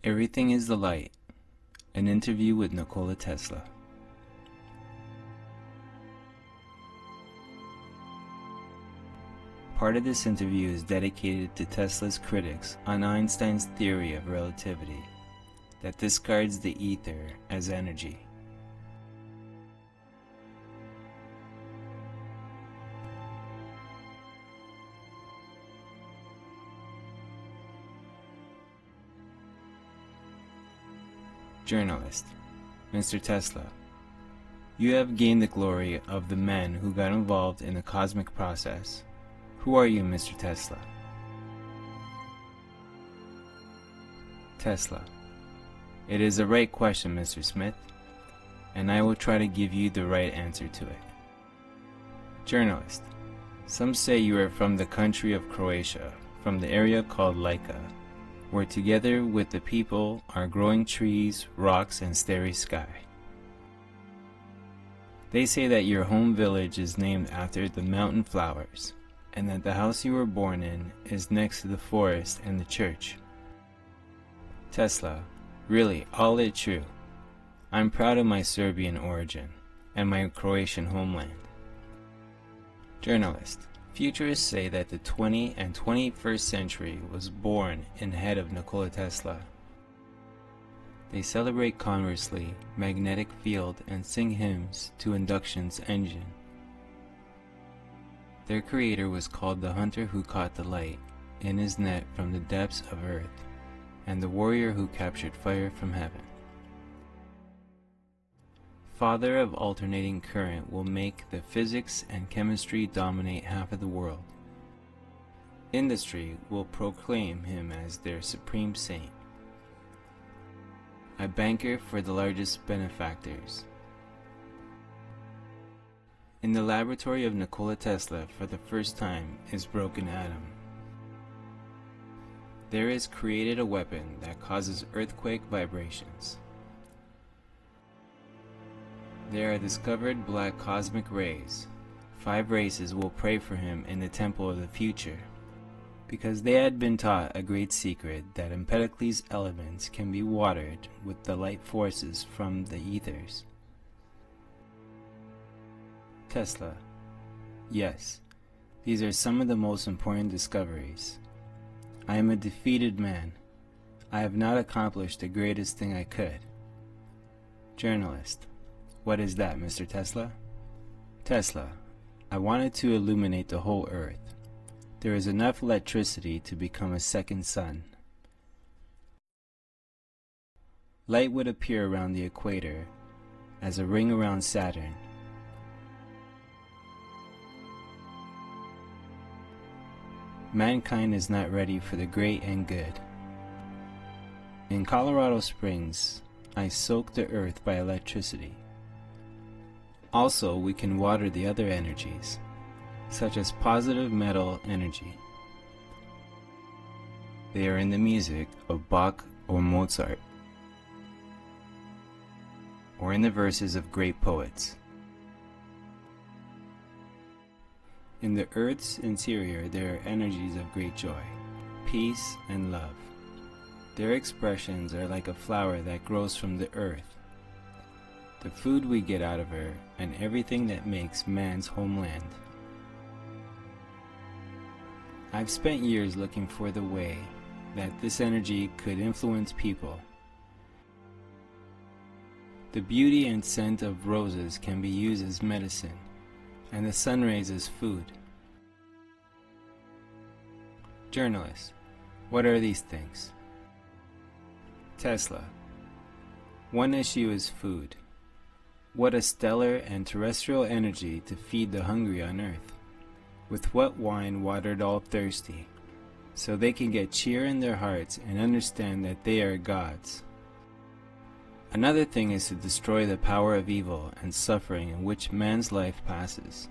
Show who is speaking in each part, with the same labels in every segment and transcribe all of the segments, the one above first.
Speaker 1: Everything is the Light, an interview with Nikola Tesla. Part of this interview is dedicated to Tesla's critics on Einstein's theory of relativity that discards the ether as energy. Journalist: Mr. Tesla, you have gained the glory of the men who got involved in the cosmic process. Who are you, Mr. Tesla? Tesla: it is a right question, Mr. Smith, and I will try to give you the right answer to it. Journalist: some say you are from the country of Croatia, from the area called Lika, where together with the people are growing trees, rocks, and starry sky. They say that your home village is named after the mountain flowers, and that the house you were born in is next to the forest and the church. Tesla: really, all it true. I'm proud of my Serbian origin and my Croatian homeland. Journalist: futurists say that the 20th and 21st century was born in the head of Nikola Tesla. They celebrate conversely magnetic field and sing hymns to induction's engine. Their creator was called the hunter who caught the light in his net from the depths of earth, and the warrior who captured fire from heaven. Father of alternating current will make the physics and chemistry dominate half of the world. Industry will proclaim him as their supreme saint. A banker for the largest benefactors. In the laboratory of Nikola Tesla for the first time is broken atom. There is created a weapon that causes earthquake vibrations. There are discovered black cosmic rays. 5 races will pray for him in the temple of the future, because they had been taught a great secret that Empedocles' elements can be watered with the light forces from the ethers. Tesla: yes, these are some of the most important discoveries. I am a defeated man. I have not accomplished the greatest thing I could. Journalist: what is that, Mr. Tesla? Tesla: I wanted to illuminate the whole earth. There is enough electricity to become a second sun. Light would appear around the equator as a ring around Saturn. Mankind is not ready for the great and good. In Colorado Springs, I soak the earth by electricity. Also, we can water the other energies, such as positive metal energy. They are in the music of Bach or Mozart, or in the verses of great poets. In the earth's interior there are energies of great joy, peace, and love. Their expressions are like a flower that grows from the earth, the food we get out of her, and everything that makes man's homeland. I've spent years looking for the way that this energy could influence people. The beauty and scent of roses can be used as medicine, and the sun rays as food. Journalist: what are these things? Tesla: one issue is food. What a stellar and terrestrial energy to feed the hungry on earth. With what wine watered all thirsty, so they can get cheer in their hearts and understand that they are gods. Another thing is to destroy the power of evil and suffering in which man's life passes.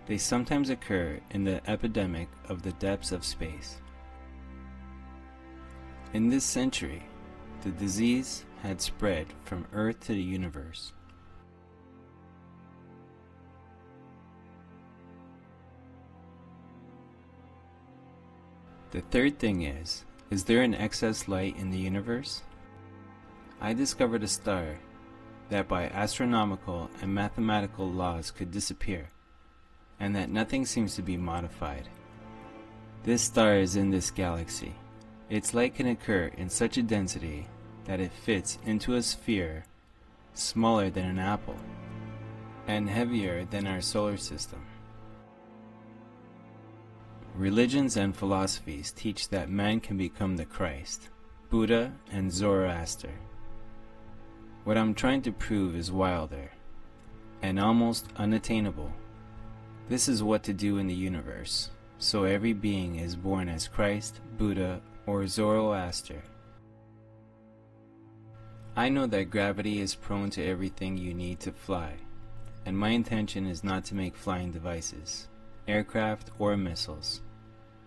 Speaker 1: They sometimes occur in the epidemic of the depths of space. In this century, the disease had spread from Earth to the universe. The third thing is, Is there an excess light in the universe? I discovered a star that by astronomical and mathematical laws could disappear, and that nothing seems to be modified. This star is in this galaxy. Its light can occur in such a density that it fits into a sphere smaller than an apple and heavier than our solar system. Religions and philosophies teach that man can become the Christ, Buddha, and Zoroaster. What I'm trying to prove is wilder and almost unattainable. This is what to do in the universe, so every being is born as Christ, Buddha, or Zoroaster. I know that gravity is prone to everything you need to fly, and my intention is not to make flying devices, aircraft, or missiles,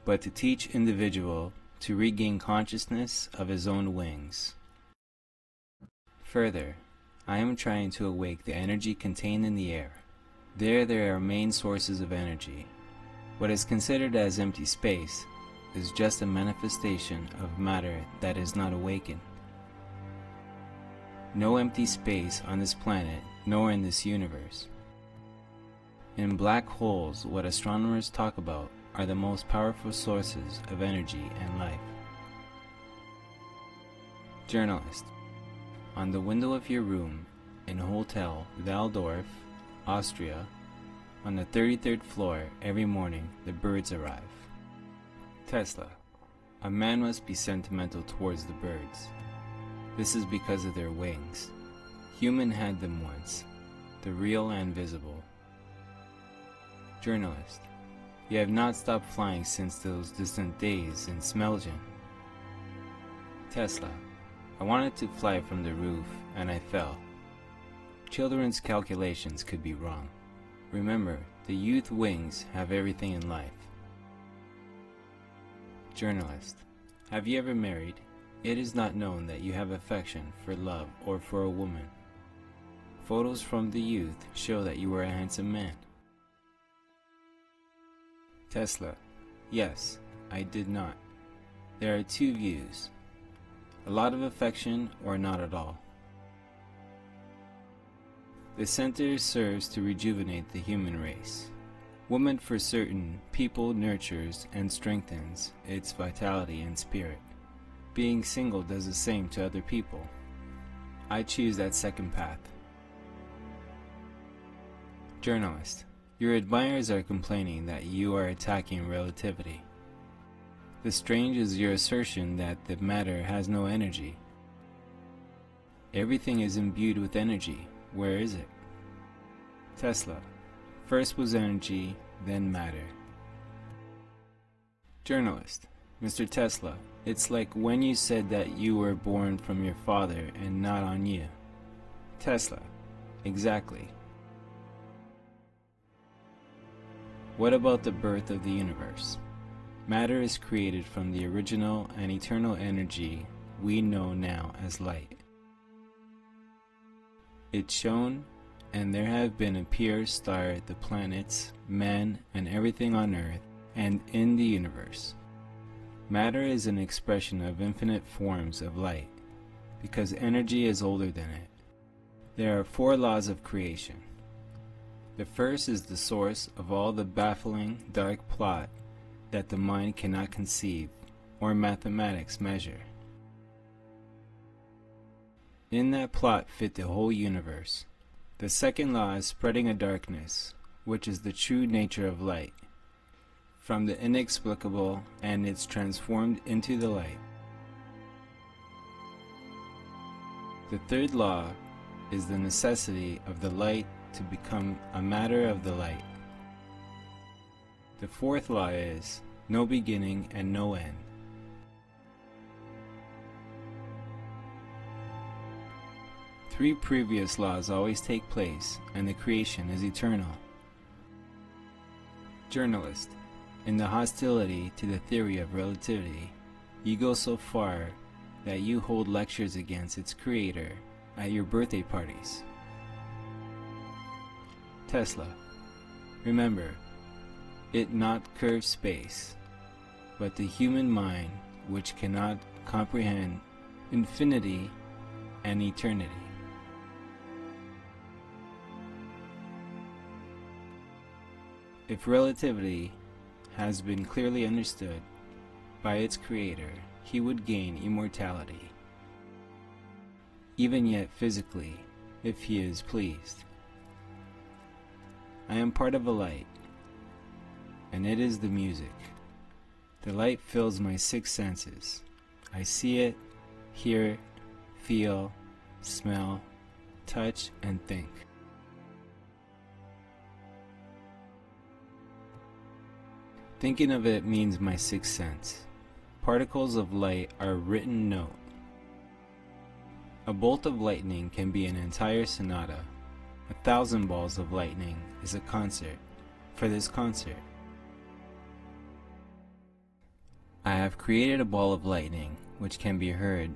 Speaker 1: but to teach individual to regain consciousness of his own wings. Further, I am trying to awake the energy contained in the air. There are main sources of energy. What is considered as empty space is just a manifestation of matter that is not awakened. No empty space on this planet, nor in this universe. In black holes, what astronomers talk about are the most powerful sources of energy and life. Journalist. On the window of your room in Hotel Waldorf, Austria, on the 33rd floor, every morning the birds arrive. Tesla. A man must be sentimental towards the birds. This is because of their wings. Human had them once, the real and visible. Journalist. You have not stopped flying since those distant days in Smelgen. Tesla. I wanted to fly from the roof, and I fell. Children's calculations could be wrong. Remember, the youth wings have everything in life. Journalist. Have you ever married? It is not known that you have affection for love or for a woman. Photos from the youth show that you were a handsome man. Tesla. Yes, I did not. There are two views. A lot of affection or not at all. The center serves to rejuvenate the human race. Woman for certain people nurtures and strengthens its vitality and spirit. Being single does the same to other people. I choose that second path. Journalist. Your admirers are complaining that you are attacking relativity. The strange is your assertion that the matter has no energy. Everything is imbued with energy. Where is it? Tesla. First was energy, then matter. Journalist. Mr. Tesla, it's like when you said that you were born from your father and not on you. Tesla. Exactly. What about the birth of the universe? Matter is created from the original and eternal energy we know now as light. It shone, and there have been a pure star, the planets, men, and everything on earth and in the universe. Matter is an expression of infinite forms of light, because energy is older than it. There are 4 laws of creation. The first is the source of all the baffling, dark plot that the mind cannot conceive or mathematics measure. In that plot fit the whole universe. The second law is spreading a darkness, which is the true nature of light, from the inexplicable, and it's transformed into the light. The third law is the necessity of the light to become a matter of the light. The fourth law is no beginning and no end. Three previous laws always take place, and the creation is eternal. Journalist. In the hostility to the theory of relativity, you go so far that you hold lectures against its creator at your birthday parties. Tesla. Remember, it not curved space, but the human mind which cannot comprehend infinity and eternity. If relativity has been clearly understood by its creator, he would gain immortality, even yet physically, if he is pleased. I am part of a light, and it is the music. The light fills my six senses. I see it, hear it, feel, smell, touch, and think. Thinking of it means my sixth sense. Particles of light are a written note. A bolt of lightning can be an entire sonata. 1,000 balls of lightning is a concert. For this concert, I have created a ball of lightning which can be heard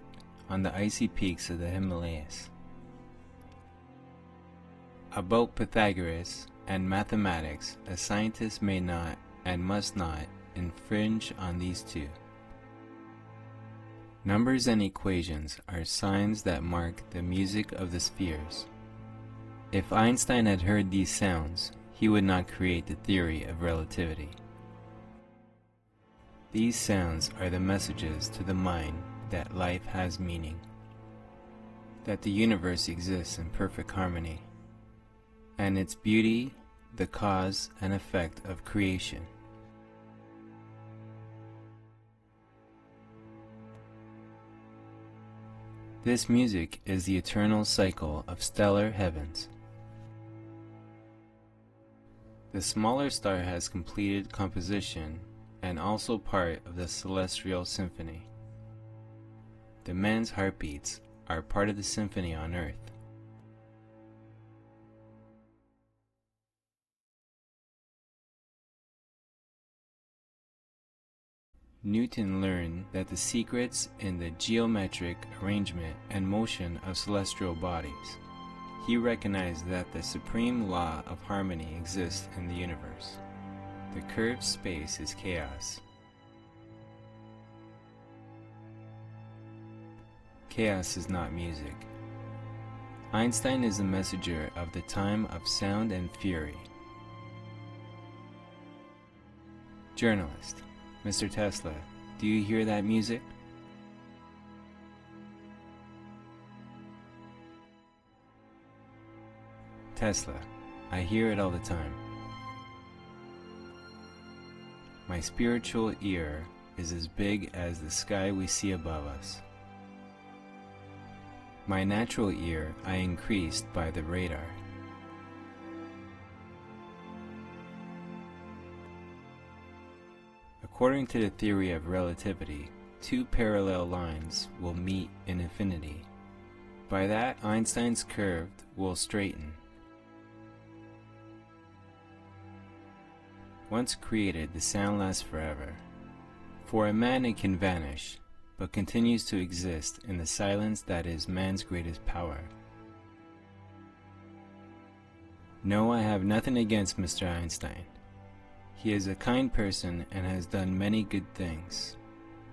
Speaker 1: on the icy peaks of the Himalayas. About Pythagoras and mathematics, a scientist may not and must not infringe on these two. Numbers and equations are signs that mark the music of the spheres. If Einstein had heard these sounds, he would not create the theory of relativity. These sounds are the messages to the mind that life has meaning, that the universe exists in perfect harmony, and its beauty the cause and effect of creation. This music is the eternal cycle of stellar heavens. The smaller star has completed composition and also part of the celestial symphony. The men's heartbeats are part of the symphony on earth. Newton learned that the secrets in the geometric arrangement and motion of celestial bodies. He recognized that the supreme law of harmony exists in the universe. The curved space is chaos. Chaos is not music. Einstein is the messenger of the time of sound and fury. Journalist: Mr. Tesla, do you hear that music? Tesla: I hear it all the time. My spiritual ear is as big as the sky we see above us. My natural ear I increased by the radar. According to the theory of relativity, two parallel lines will meet in infinity. By that, Einstein's curve will straighten. Once created, the sound lasts forever. For a man it can vanish, but continues to exist in the silence that is man's greatest power. No, I have nothing against Mr. Einstein. He is a kind person and has done many good things,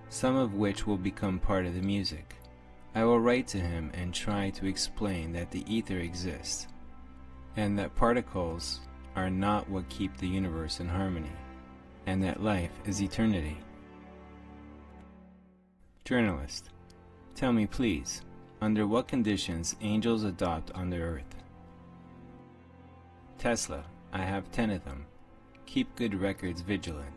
Speaker 1: some of which will become part of the music. I will write to him and try to explain that the ether exists, and that particles are not what keep the universe in harmony, and that life is eternity. Journalist: tell me please, under what conditions angels adopt on the earth? Tesla: I have 10 of them. Keep good records vigilant.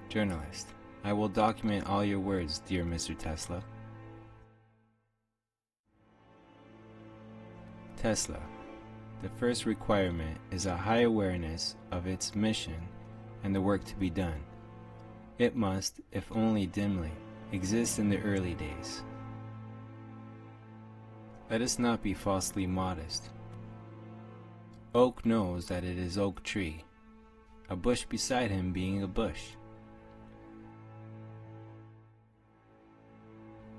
Speaker 1: Journalist: I will document all your words, dear Mr. Tesla. Tesla: the first requirement is a high awareness of its mission and the work to be done. It must, if only dimly, exist in the early days. Let us not be falsely modest. Oak knows that it is oak tree, a bush beside him being a bush.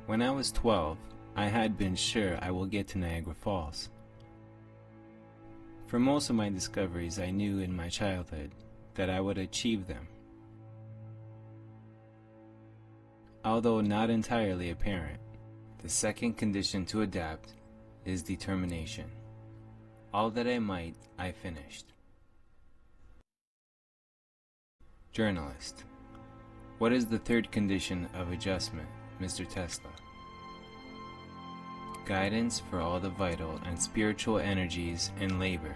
Speaker 1: When I was 12, I had been sure I will get to Niagara Falls. For most of my discoveries, I knew in my childhood that I would achieve them. although not entirely apparent. The second condition to adapt is determination. All that I might, I finished. Journalist. What is the third condition of adjustment, Mr. Tesla? Guidance for all the vital and spiritual energies in labor.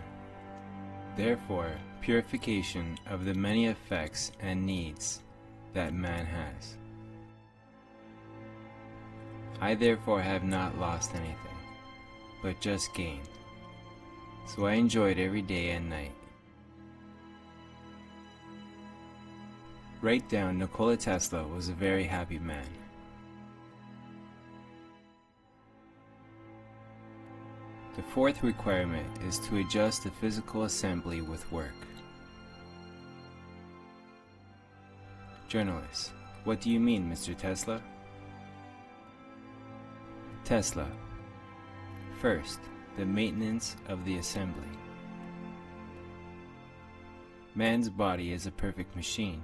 Speaker 1: Therefore, purification of the many effects and needs that man has. I therefore have not lost anything, but just gained. So I enjoyed every day and night. Write down Nikola Tesla was a very happy man. The fourth requirement is to adjust the physical assembly with work. Journalist. What do you mean, Mr. Tesla? Tesla. First, the maintenance of the assembly. Man's body is a perfect machine.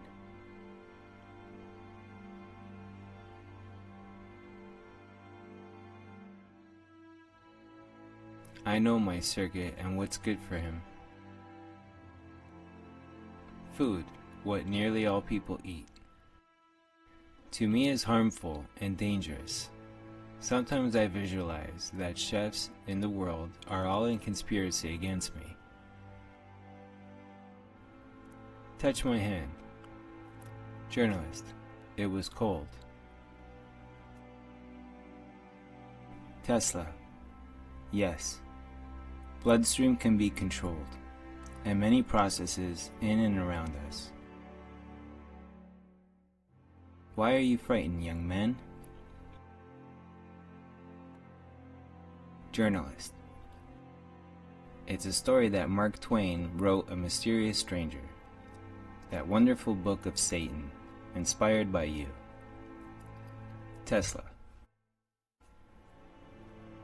Speaker 1: I know my circuit and what's good for him. Food, what nearly all people eat, to me is harmful and dangerous. Sometimes I visualize that chefs in the world are all in conspiracy against me. Touch my hand. Journalist. It was cold. Tesla. Yes. Bloodstream can be controlled, and many processes in and around us. Why are you frightened, young man? Journalist. It's a story that Mark Twain wrote, A Mysterious Stranger, that wonderful book of Satan, inspired by you. Tesla.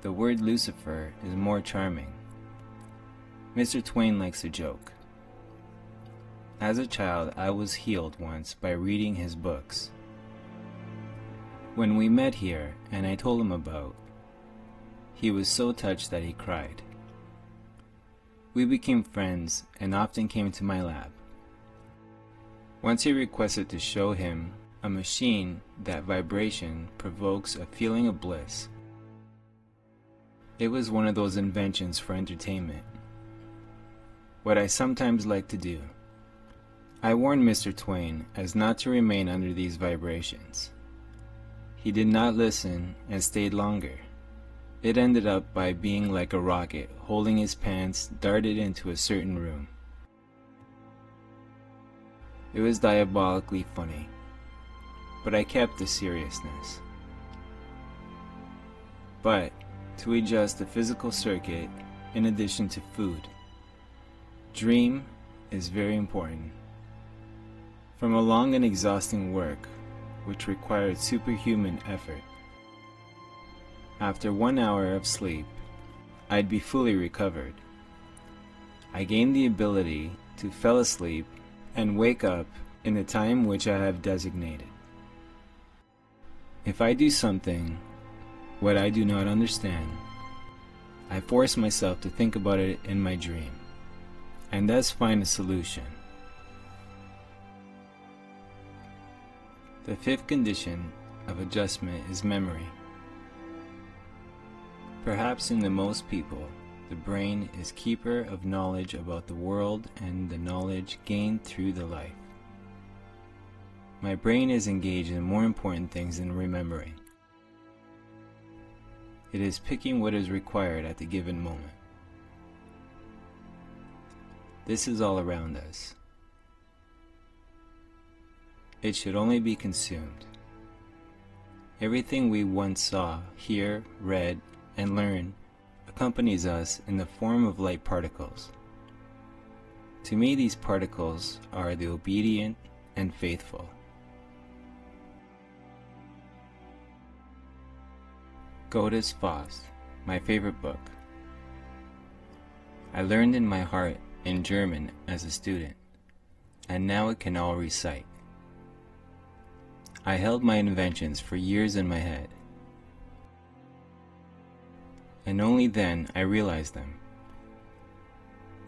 Speaker 1: The word Lucifer is more charming. Mr. Twain likes a joke. As a child, I was healed once by reading his books. When we met here, and I told him about, he was so touched that he cried. We became friends and often came to my lab. Once he requested to show him a machine that vibration provokes a feeling of bliss. It was one of those inventions for entertainment. What I sometimes like to do. I warned Mr. Twain as not to remain under these vibrations. He did not listen and stayed longer. It ended up by being like a rocket holding his pants darted into a certain room. It was diabolically funny, but I kept the seriousness. But to adjust the physical circuit in addition to food, dream is very important. From a long and exhausting work, which required superhuman effort, after 1 hour of sleep, I'd be fully recovered. I gained the ability to fall asleep and wake up in the time which I have designated. If I do something, what I do not understand, I force myself to think about it in my dream, and thus find a solution. The fifth condition of adjustment is memory. Perhaps in the most people, the brain is keeper of knowledge about the world and the knowledge gained through the life. My brain is engaged in more important things than remembering. It is picking what is required at the given moment. This is all around us. It should only be consumed. Everything we once saw, hear, read, and learned accompanies us in the form of light particles. To me, these particles are the obedient and faithful. Goethe's Faust, my favorite book. I learned in my heart in German as a student, and now it can all recite. I held my inventions for years in my head, and only then I realized them.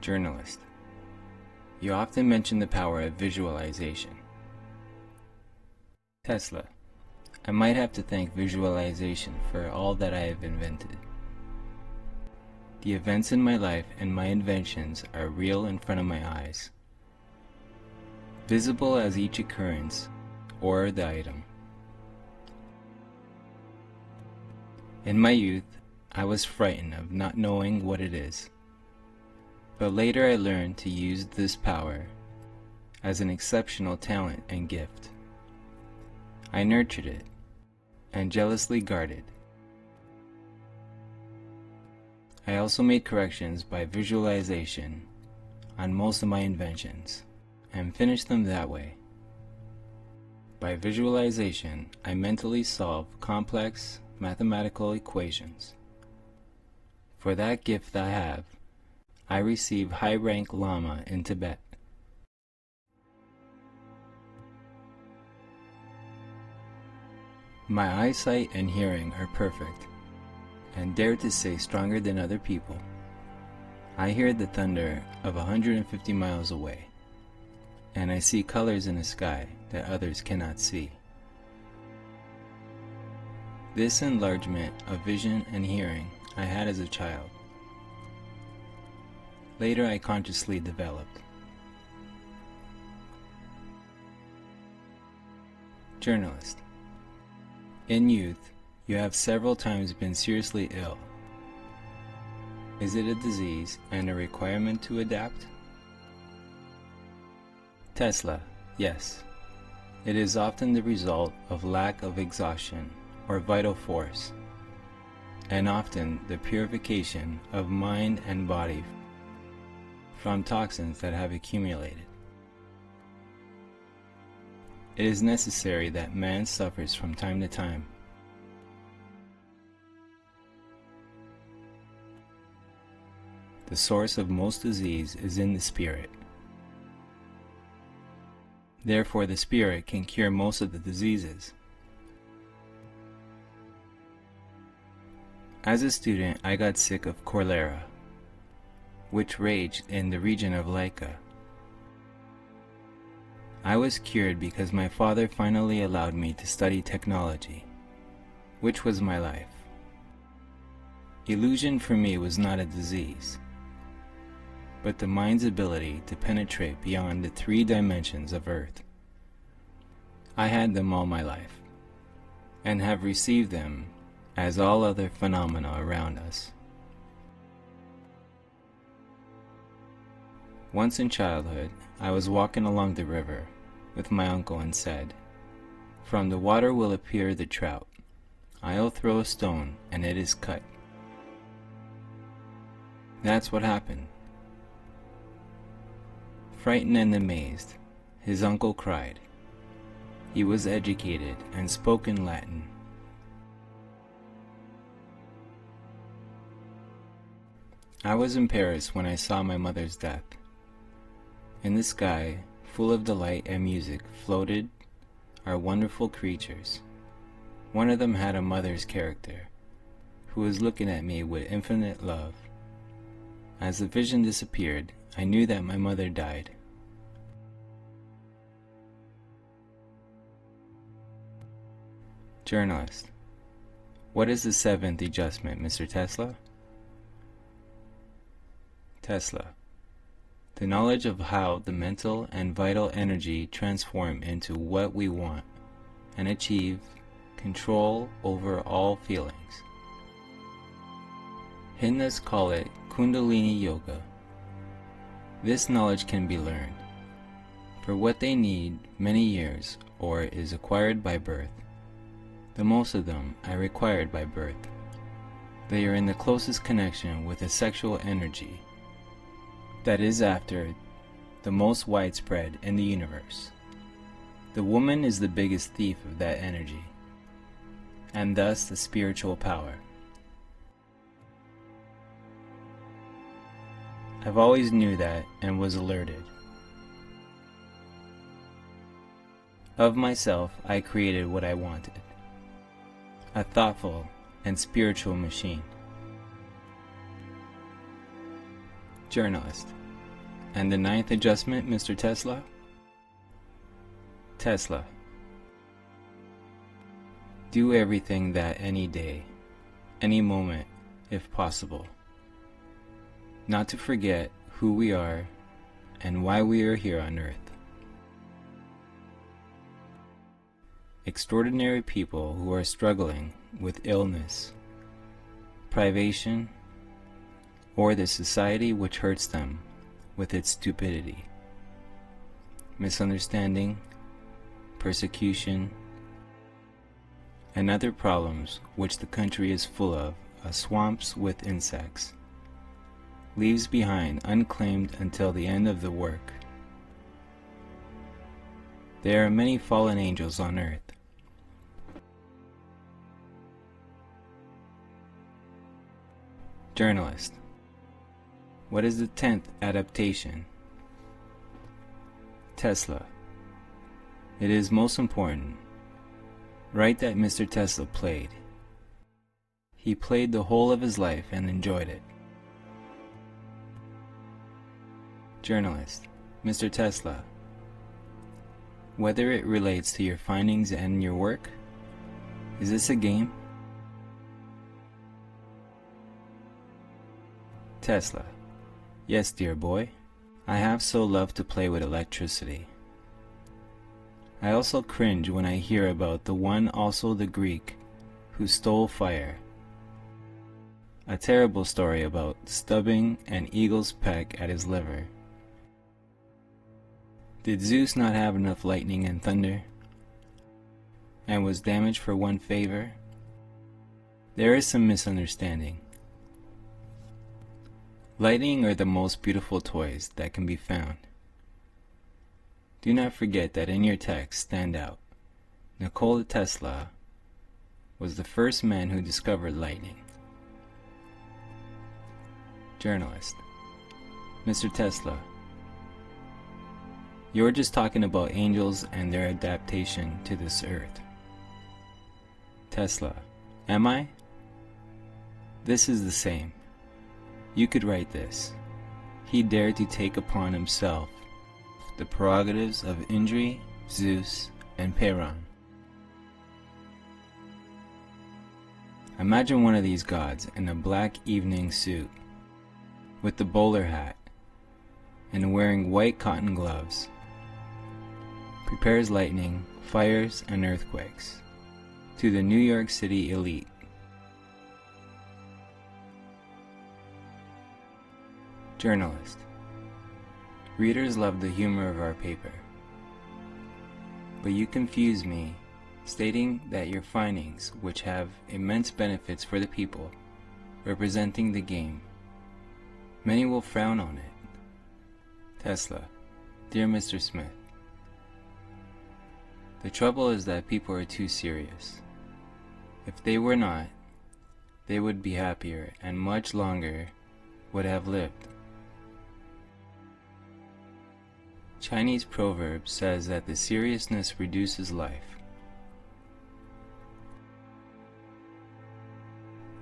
Speaker 1: Journalist. You often mention the power of visualization. Tesla. I might have to thank visualization for all that I have invented. The events in my life and my inventions are real in front of my eyes, visible as each occurrence or the item. In my youth, I was frightened of not knowing what it is, but later I learned to use this power as an exceptional talent and gift. I nurtured it and jealously guarded. I also made corrections by visualization on most of my inventions and finished them that way. By visualization, I mentally solve complex mathematical equations. For that gift I have, I receive high-rank Lama in Tibet. My eyesight and hearing are perfect, and dare to say stronger than other people. I hear the thunder of 150 miles away, and I see colors in the sky that others cannot see. This enlargement of vision and hearing I had as a child. Later I consciously developed. Journalist. In youth, you have several times been seriously ill. Is it a disease and a requirement to adapt? Tesla. Yes. It is often the result of lack of exhaustion or vital force, and often the purification of mind and body from toxins that have accumulated. It is necessary that man suffers from time to time. The source of most disease is in the spirit. Therefore, the spirit can cure most of the diseases. As a student, I got sick of cholera, which raged in the region of Laika. I was cured because my father finally allowed me to study technology, which was my life. Illusion for me was not a disease, but the mind's ability to penetrate beyond the 3 dimensions of Earth. I had them all my life, and have received them as all other phenomena around us. Once in childhood, I was walking along the river with my uncle and said, "From the water will appear the trout. I'll throw a stone and it is cut." That's what happened. Frightened and amazed, his uncle cried. He was educated and spoke in Latin. I was in Paris when I saw my mother's death. In the sky, full of delight and music, floated our wonderful creatures. One of them had a mother's character, who was looking at me with infinite love. As the vision disappeared, I knew that my mother died. Journalist. What is the 7th adjustment, Mr. Tesla? Tesla. The knowledge of how the mental and vital energy transform into what we want and achieve control over all feelings. Hindus call it Kundalini Yoga. This knowledge can be learned. For what they need many years or is acquired by birth. The most of them are required by birth. They are in the closest connection with a sexual energy that is after the most widespread in the universe. The woman is the biggest thief of that energy, and thus the spiritual power. I've always knew that and was alerted. Of myself, I created what I wanted. A thoughtful and spiritual machine. Journalist. And the ninth adjustment, Mr. Tesla? Tesla. Do everything that any day, any moment, if possible. Not to forget who we are and why we are here on earth. Extraordinary people who are struggling with illness, privation, or the society which hurts them with its stupidity, misunderstanding, persecution, and other problems which the country is full of, swamps with insects, leaves behind unclaimed until the end of the work. There are many fallen angels on earth. Journalist. What is the 10th adaptation? Tesla. It is most important. Write that Mr. Tesla played. He played the whole of his life and enjoyed it. Journalist. Mr. Tesla. Whether it relates to your findings and your work? Is this a game? Tesla. Yes, dear boy. I have so loved to play with electricity. I also cringe when I hear about the one, also the Greek, who stole fire. A terrible story about stubbing an eagle's peck at his liver. Did Zeus not have enough lightning and thunder, and was damaged for one favor? There is some misunderstanding. Lightning are the most beautiful toys that can be found. Do not forget that in your text stand out, Nikola Tesla was the first man who discovered lightning. Journalist. Mr. Tesla. You're just talking about angels and their adaptation to this earth. Tesla. Am I? This is the same. You could write this. He dared to take upon himself the prerogatives of Indri, Zeus, and Peiron. Imagine one of these gods in a black evening suit, with the bowler hat, and wearing white cotton gloves. Prepares lightning, fires, and earthquakes to the New York City elite. Journalist. Readers love the humor of our paper, but you confuse me stating that your findings, which have immense benefits for the people, representing the game, many will frown on it. Tesla. Dear Mr. Smith, the trouble is that people are too serious. If they were not, they would be happier and much longer would have lived. Chinese proverb says that the seriousness reduces life.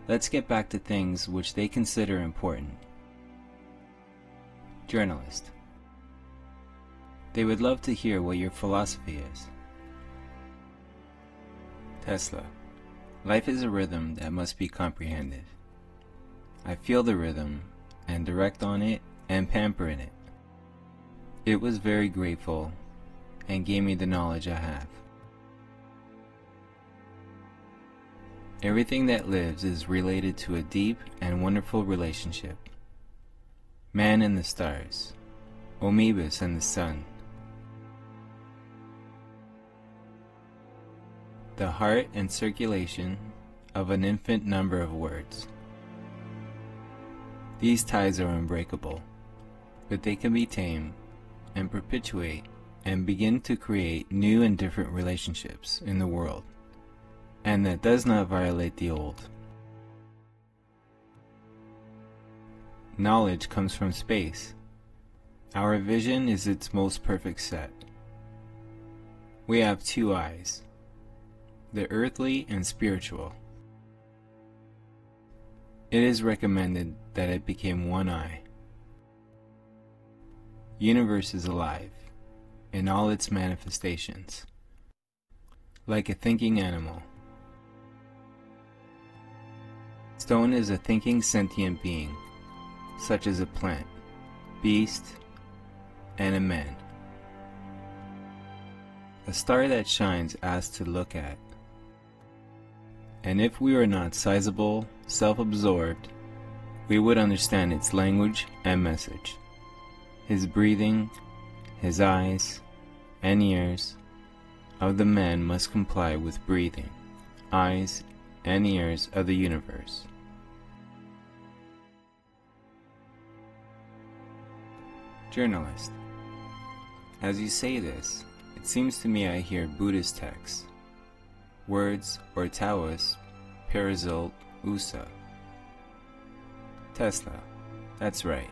Speaker 1: Let's get back to things which they consider important. Journalist. They would love to hear what your philosophy is. Tesla. Life is a rhythm that must be comprehended. I feel the rhythm and direct on it and pamper in it. It was very grateful and gave me the knowledge I have. Everything that lives is related to a deep and wonderful relationship. Man and the stars, Omebus and the sun, the heart and circulation of an infinite number of words. These ties are unbreakable, but they can be tamed and perpetuate and begin to create new and different relationships in the world, and that does not violate the old. Knowledge comes from space. Our vision is its most perfect set. We have two eyes, the earthly and spiritual. It is recommended that it became one eye. Universe is alive in all its manifestations, like a thinking animal. Stone is a thinking sentient being, such as a plant, beast, and a man. A star that shines asks to look at. And if we were not sizable, self-absorbed, we would understand its language and message. His breathing, his eyes, and ears of the man must comply with breathing, eyes, and ears of the universe. Journalist. As you say this, it seems to me I hear Buddhist texts, words or Taoist, Peresult, Usa. Tesla. That's right.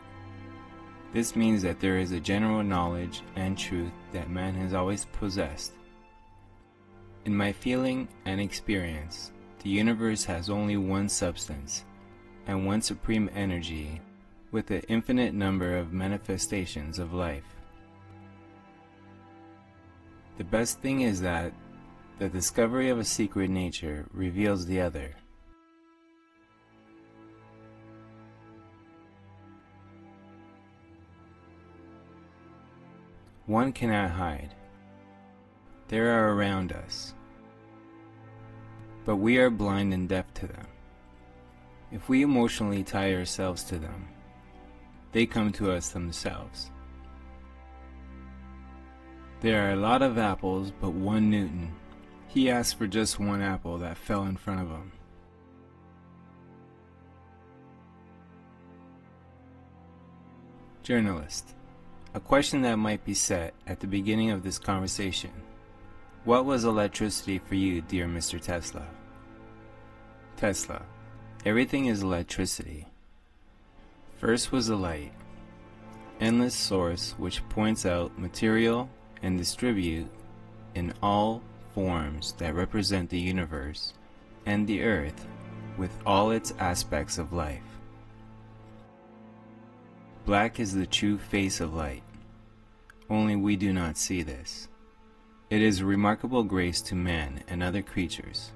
Speaker 1: This means that there is a general knowledge and truth that man has always possessed. In my feeling and experience, the universe has only one substance and one supreme energy with an infinite number of manifestations of life. The best thing is that the discovery of a secret nature reveals the other. One cannot hide. They are around us, but we are blind and deaf to them. If we emotionally tie ourselves to them, they come to us themselves. There are a lot of apples, but one Newton. He asked for just one apple that fell in front of him. Journalist. A question that might be set at the beginning of this conversation. What was electricity for you, dear Mr. Tesla? Tesla. Everything is electricity. First was the light, endless source which points out material and distribute in all forms that represent the universe and the earth with all its aspects of life. Black is the true face of light, only we do not see this. It is a remarkable grace to man and other creatures.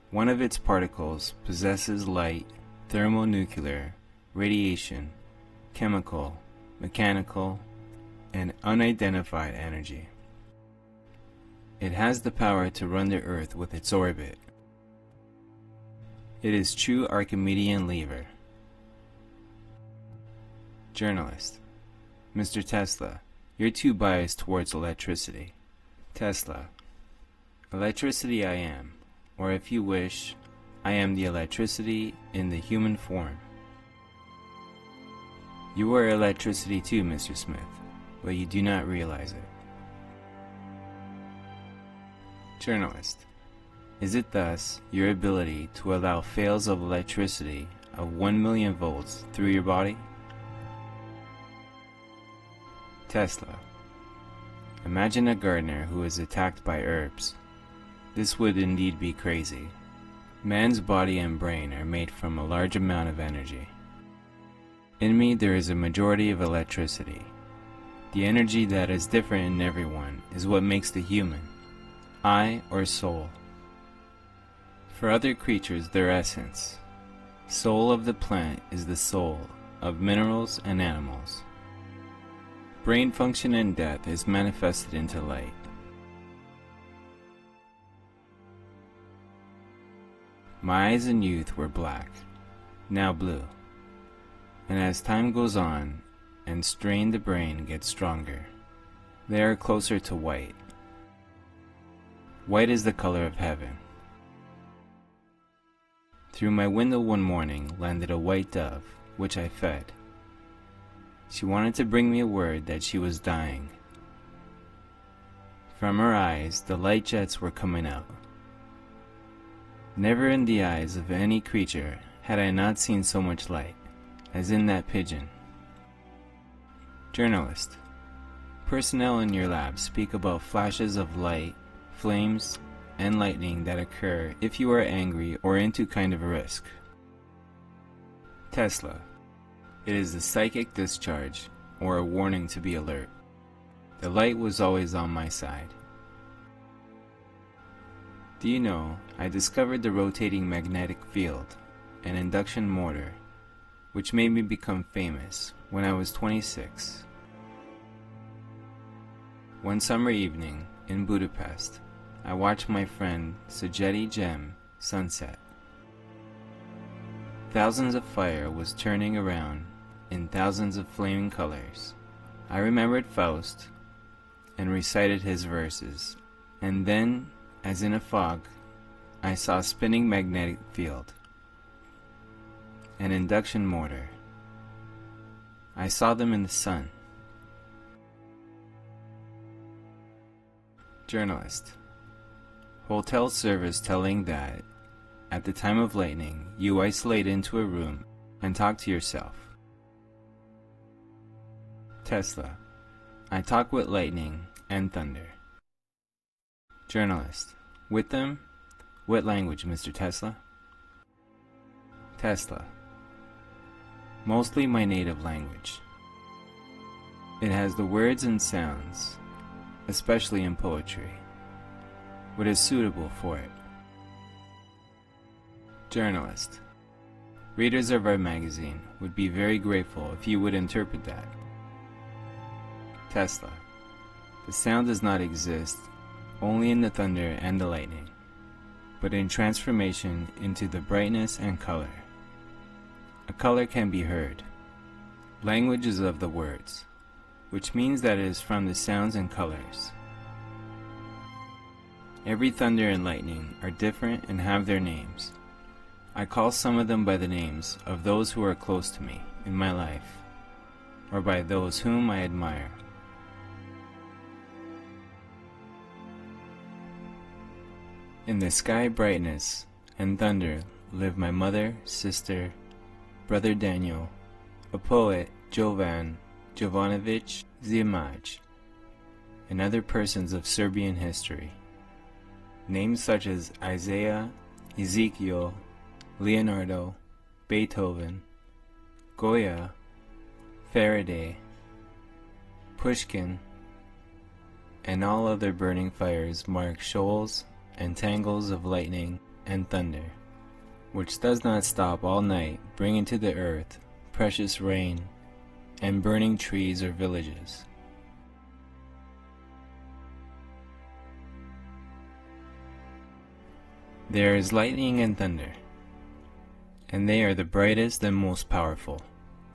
Speaker 1: One of its particles possesses light, thermonuclear, radiation, chemical, mechanical, and unidentified energy. It has the power to run the earth with its orbit. It is true Archimedean lever. Journalist. Mr. Tesla, you're too biased towards electricity. Tesla. Electricity I am, or if you wish, I am the electricity in the human form. You are electricity too, Mr. Smith, but you do not realize it. Journalist. Is it thus your ability to allow fails of electricity of 1 million volts through your body? Tesla. Imagine a gardener who is attacked by herbs. This would indeed be crazy. Man's body and brain are made from a large amount of energy. In me there is a majority of electricity. The energy that is different in everyone is what makes the human, I or soul. For other creatures their essence. Soul of the plant is the soul of minerals and animals. Brain function in death is manifested into light. My eyes in youth were black, now blue, and as time goes on and strain the brain gets stronger, they are closer to white. White is the color of heaven. Through my window one morning landed a white dove, which I fed. She wanted to bring me a word that she was dying. From her eyes, the light jets were coming out. Never in the eyes of any creature had I not seen so much light, as in that pigeon. Journalist. Personnel in your lab speak about flashes of light, flames, and lightning that occur if you are angry or into kind of a risk. Tesla. It is a psychic discharge or a warning to be alert. The light was always on my side. Do you know, I discovered the rotating magnetic field, an induction motor, which made me become famous when I was 26. One summer evening in Budapest, I watched my friend Szigeti Gem sunset. Thousands of fire was turning around in thousands of flaming colors. I remembered Faust and recited his verses, and then, as in a fog, I saw a spinning magnetic field, an induction motor. I saw them in the sun. Journalist. Hotel service telling that, at the time of lightning, you isolate into a room and talk to yourself. Tesla. I talk with lightning and thunder. Journalist. With them? What language, Mr. Tesla? Tesla. Mostly my native language. It has the words and sounds, especially in poetry, what is suitable for it. Journalist. Readers of our magazine would be very grateful if you would interpret that. Tesla. The sound does not exist only in the thunder and the lightning, but in transformation into the brightness and color. A color can be heard. Language is of the words, which means that it is from the sounds and colors. Every thunder and lightning are different and have their names. I call some of them by the names of those who are close to me in my life, or by those whom I admire. In the sky brightness and thunder live my mother, sister, brother Daniel, a poet, Jovan Jovanović Zimaj, and other persons of Serbian history. Names such as Isaiah, Ezekiel, Leonardo, Beethoven, Goya, Faraday, Pushkin, and all other burning fires mark shoals and tangles of lightning and thunder, which does not stop all night, bringing to the earth precious rain and burning trees or villages. There is lightning and thunder, and they are the brightest and most powerful,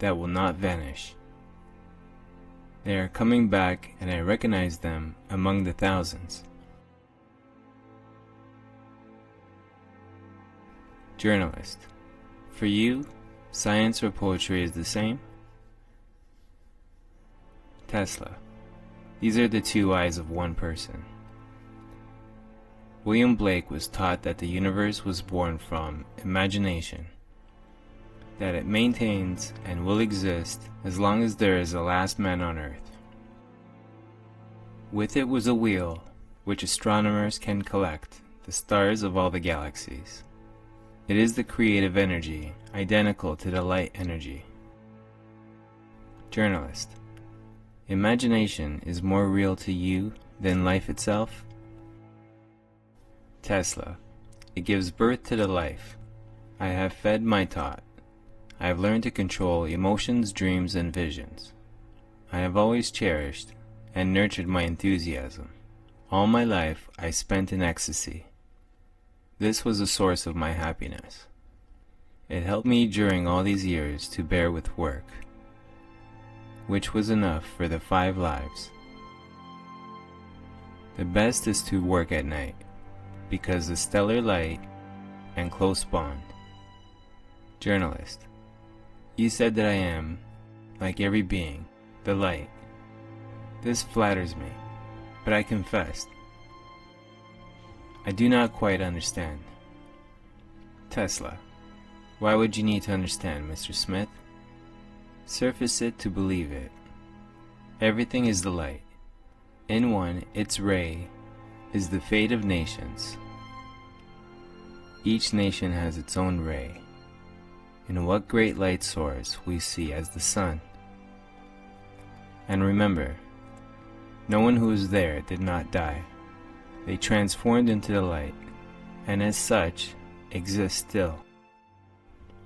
Speaker 1: that will not vanish. They are coming back, and I recognize them among the thousands. Journalist. For you, science or poetry is the same? Tesla. These are the two eyes of one person. William Blake was taught that the universe was born from imagination, that it maintains and will exist as long as there is a last man on earth. With it was a wheel, which astronomers can collect the stars of all the galaxies. It is the creative energy, identical to the light energy. Journalist. Imagination is more real to you than life itself? Tesla. It gives birth to the life. I have fed my thought. I have learned to control emotions, dreams, and visions. I have always cherished and nurtured my enthusiasm. All my life I spent in ecstasy. This was the source of my happiness. It helped me during all these years to bear with work, which was enough for the 5 lives. The best is to work at night, because the stellar light and close bond. Journalist. You said that I am, like every being, the light. This flatters me, but I confess, I do not quite understand. Tesla. Why would you need to understand, Mr. Smith? Surface it to believe it. Everything is the light. In one, its ray is the fate of nations. Each nation has its own ray. In what great light source we see as the sun. And remember, no one who was there did not die. They transformed into the light, and as such, exist still.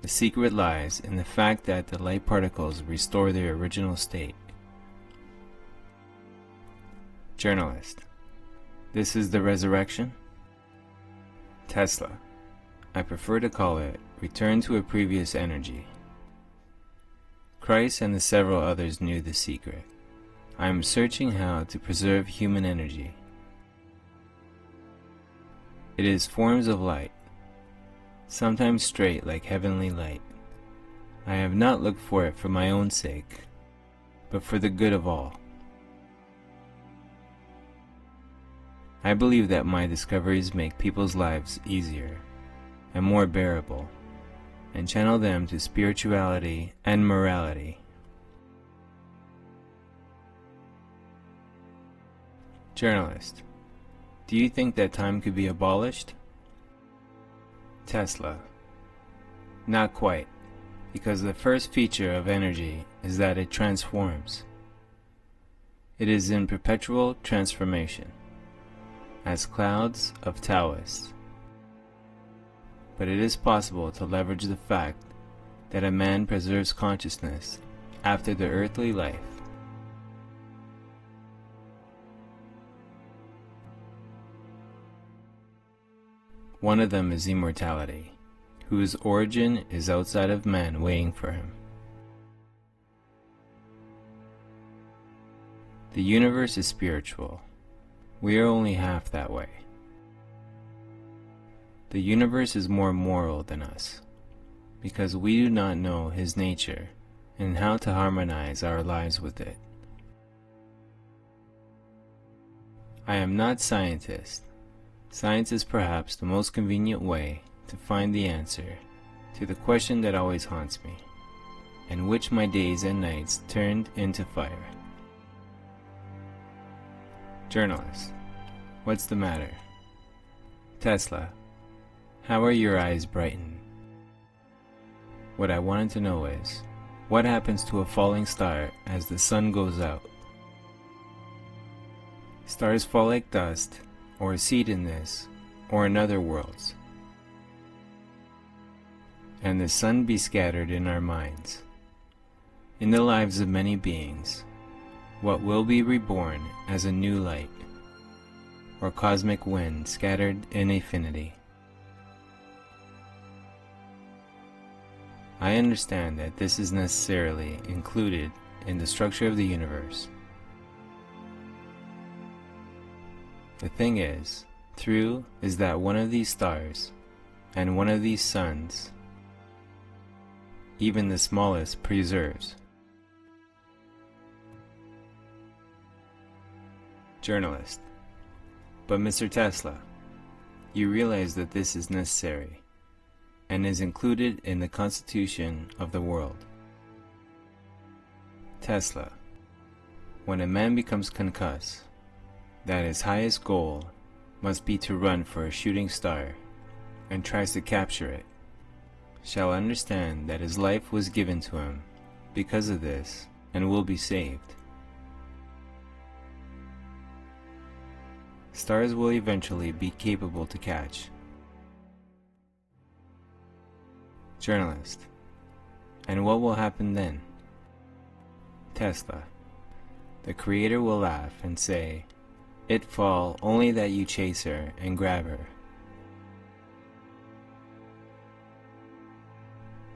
Speaker 1: The secret lies in the fact that the light particles restore their original state. Journalist: this is the resurrection? Tesla: I prefer to call it return to a previous energy. Christ and the several others knew the secret. I am searching how to preserve human energy. It is forms of light, sometimes straight like heavenly light. I have not looked for it for my own sake, but for the good of all. I believe that my discoveries make people's lives easier and more bearable, and channel them to spirituality and morality. Journalist: do you think that time could be abolished? Tesla: not quite, because the first feature of energy is that it transforms. It is in perpetual transformation, as clouds of Taoists. But it is possible to leverage the fact that a man preserves consciousness after the earthly life. One of them is immortality, whose origin is outside of man waiting for him. The universe is spiritual. We are only half that way. The universe is more moral than us, because we do not know his nature and how to harmonize our lives with it. I am not scientist. Science is perhaps the most convenient way to find the answer to the question that always haunts me, and which my days and nights turned into fire. Journalist: what's the matter? Tesla: how are your eyes brightened? What I wanted to know is, what happens to a falling star as the sun goes out? Stars fall like dust, or a seed in this, or in other worlds, and the sun be scattered in our minds. In the lives of many beings, what will be reborn as a new light, or cosmic wind scattered in infinity. I understand that this is necessarily included in the structure of the universe. The thing is, true is that one of these stars, and one of these suns, even the smallest, preserves. Journalist: but Mr. Tesla, you realize that this is necessary, and is included in the constitution of the world. Tesla: when a man becomes concussed, that his highest goal must be to run for a shooting star, and tries to capture it, shall understand that his life was given to him because of this, and will be saved. Stars will eventually be capable to catch. Journalist: and what will happen then? Tesla: the Creator will laugh and say, "It fall only that you chase her and grab her."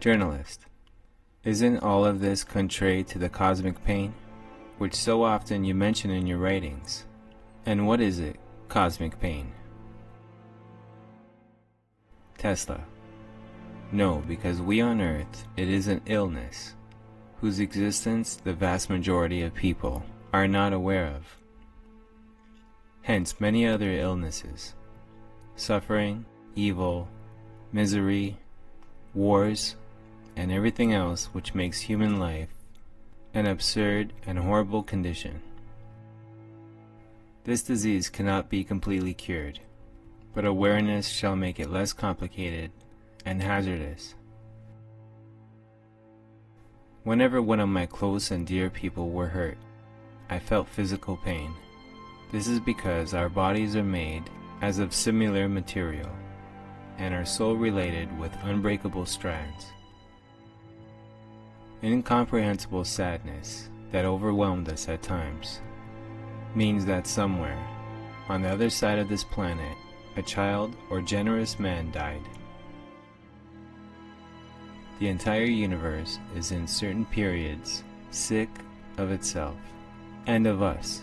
Speaker 1: Journalist: isn't all of this contrary to the cosmic pain, which so often you mention in your writings? And what is it, cosmic pain? Tesla: no, because we on Earth, it is an illness, whose existence the vast majority of people are not aware of. Hence many other illnesses, suffering, evil, misery, wars, and everything else which makes human life an absurd and horrible condition. This disease cannot be completely cured, but awareness shall make it less complicated and hazardous. Whenever one of my close and dear people were hurt, I felt physical pain. This is because our bodies are made as of similar material and are so related with unbreakable strands. Incomprehensible sadness that overwhelmed us at times means that somewhere on the other side of this planet a child or generous man died. The entire universe is in certain periods sick of itself and of us.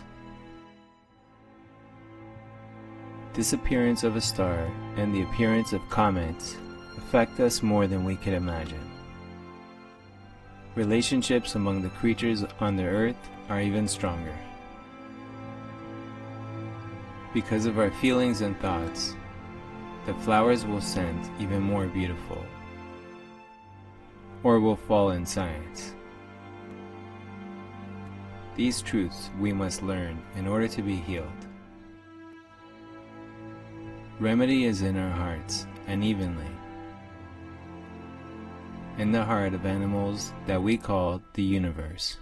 Speaker 1: Disappearance of a star and the appearance of comets affect us more than we can imagine. Relationships among the creatures on the earth are even stronger. Because of our feelings and thoughts, the flowers will scent even more beautiful, or will fall in science. These truths we must learn in order to be healed. Remedy is in our hearts, and evenly in the heart of animals that we call the universe.